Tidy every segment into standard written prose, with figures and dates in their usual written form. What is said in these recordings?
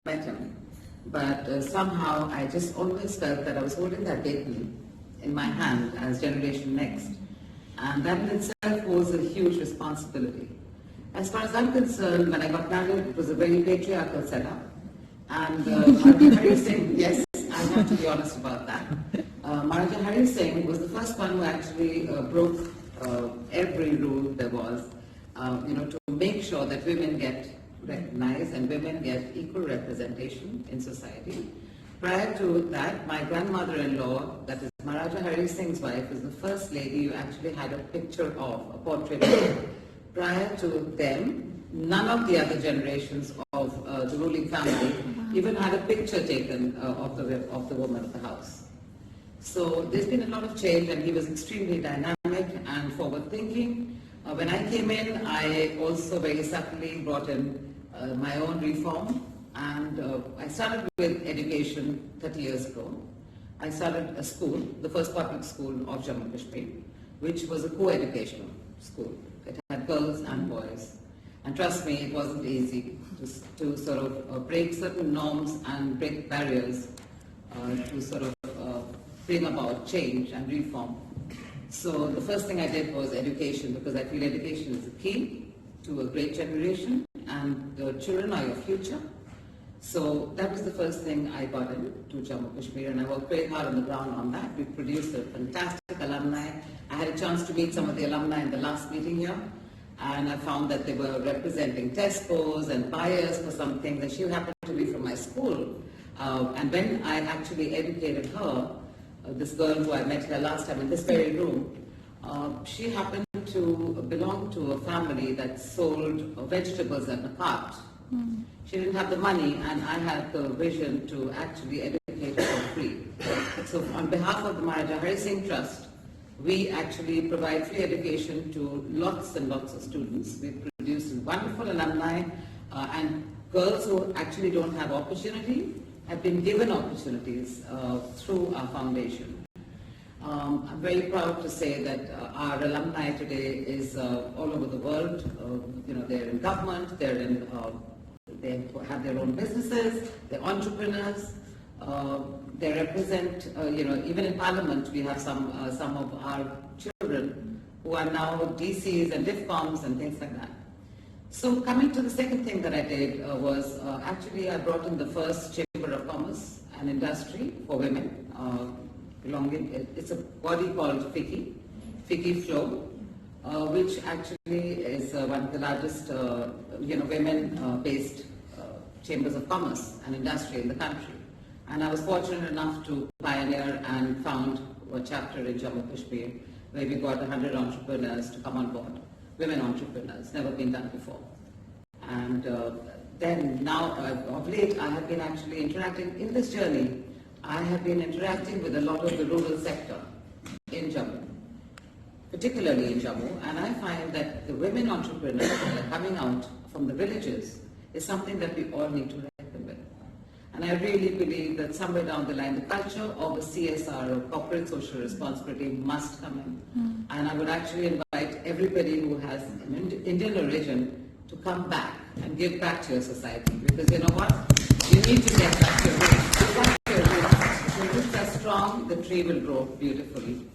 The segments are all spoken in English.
met him. But somehow I just always felt that I was holding that baton in my hand as Generation Next. And that in itself was a huge responsibility. As far as I'm concerned, when I got married, it was a very patriarchal setup. And Maharaja Hari Singh, yes, I have to be honest about that. Maharaja Hari Singh was the first one who actually broke every rule there was, to make sure that women get recognized and women get equal representation in society. Prior to that, my grandmother-in-law, that is Maharaja Hari Singh's wife, was the first lady who actually had a picture of, a portrait of. Prior to them, none of the other generations of the ruling family even had a picture taken of the woman of the house. So there's been a lot of change, and he was extremely dynamic and forward-thinking. When I came in, I also very subtly brought in my own reform, and I started with education 30 years ago. I started a school, the first public school of Jammu Kashmir, which was a co-educational school. It had girls and boys. And trust me, it wasn't easy to sort of break certain norms and break barriers to sort of bring about change and reform. So the first thing I did was education, because I feel education is the key to a great generation, and the children are your future. So that was the first thing I got into Jammu Kashmir, and I worked very hard on the ground on that. We produced a fantastic alumni. I had a chance to meet some of the alumni in the last meeting here, and I found that they were representing Tesco's and buyers for some things, and she happened to be from my school. And when I actually educated her, this girl who I met here last time in this very room, she happened to belong to a family that sold vegetables at the cart. She didn't have the money, and I had the vision to actually educate her for free. So on behalf of the Maharaja Hari Singh Trust, we actually provide free education to lots and lots of students. We produce wonderful alumni, and girls who actually don't have opportunity have been given opportunities through our foundation. I'm very proud to say that our alumni today is all over the world. They're in government, they have their own businesses, they're entrepreneurs. They represent, even in Parliament, we have some of our children who are now DCs and DIFCOMs and things like that. So coming to the second thing that I did was actually I brought in the first Chamber of Commerce and Industry for women. It's a body called FICCI Flow, which actually is one of the largest women-based chambers of commerce and industry in the country. And I was fortunate enough to pioneer and found a chapter in Jammu Kashmir where we got 100 entrepreneurs to come on board, women entrepreneurs, never been done before. And then now, of late, I have been actually interacting in this journey. I have been interacting with a lot of the rural sector in Jammu, particularly in Jammu, and I find that the women entrepreneurs that are coming out from the villages is something that we all need to reckon with. And I really believe that somewhere down the line, the culture of a CSR, or corporate social responsibility, must come in. And I would actually invite everybody who has an Indian origin to come back and give back to your society. Because you know what? You need to get back to your roots. If your roots are strong, the tree will grow beautifully.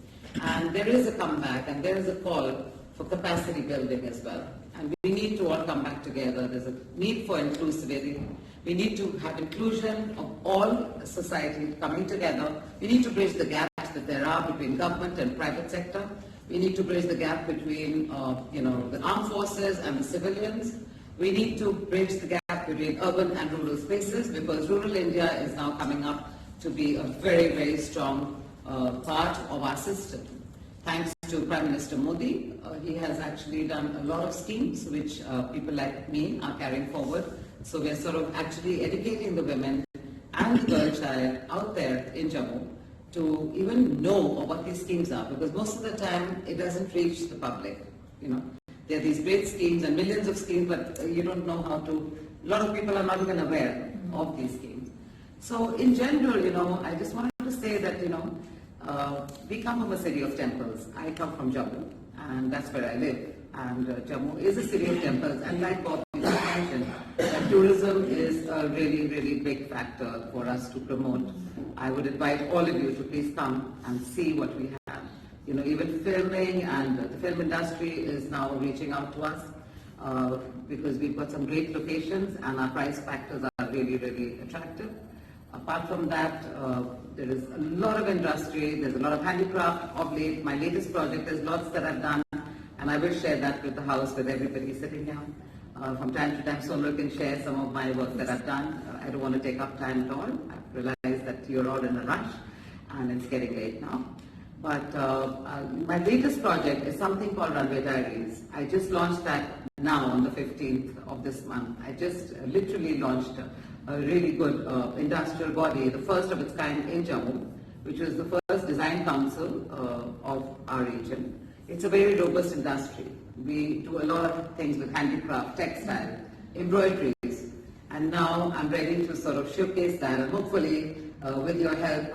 And there is a comeback, and there is a call for capacity building as well. And we need to all come back together. There's a need for inclusivity. We need to have inclusion of all society coming together. We need to bridge the gaps that there are between government and private sector. We need to bridge the gap between the armed forces and the civilians. We need to bridge the gap between urban and rural spaces, because rural India is now coming up to be a very, very strong part of our system. Thanks to Prime Minister Modi, he has actually done a lot of schemes which people like me are carrying forward. So we're sort of actually educating the women and the girl child out there in Jammu to even know what these schemes are, because most of the time it doesn't reach the public. There are these great schemes and millions of schemes, but you don't know how to. A lot of people are not even aware of these schemes. So in general, I just wanted to say that we come from a city of temples. I come from Jammu, and that's where I live. And Jammu is a city of temples, and like Bob mentioned, that tourism is is a really, really big factor for us to promote. I would invite all of you to please come and see what we have. You know, even filming and the film industry is now reaching out to us because we've got some great locations and our price factors are really, really attractive. Apart from that, there is a lot of industry, there's a lot of handicraft of late. My latest project is lots that I've done, and I will share that with the house, with everybody sitting here. From time to time, Sonal can share some of my work that I've done. I don't want to take up time at all. I realize that you're all in a rush, and it's getting late now. But my latest project is something called Runway Diaries. I just launched that now on the 15th of this month. I just literally launched a really good industrial body, the first of its kind in Jammu, which is the first design council of our region. It's a very robust industry. We do a lot of things with handicraft, textile, embroideries, and now I'm ready to sort of showcase that, and hopefully with your help,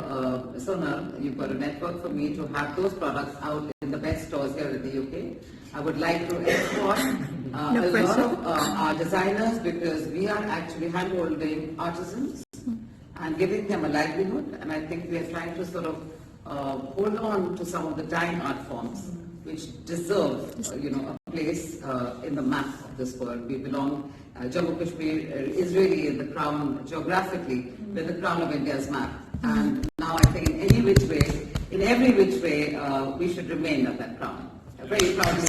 Sonal, you've got a network for me to have those products out in the best stores here in the UK. I would like to export a lot of our designers, because we are actually hand-holding artisans and giving them a livelihood, and I think we are trying to sort of hold on to some of the dying art forms which deserve a place in the map of this world. We belong, Jammu Kashmir is really in the crown, geographically, with the crown of India's map. And now I think in every which way, we should remain at that crown. Very proud of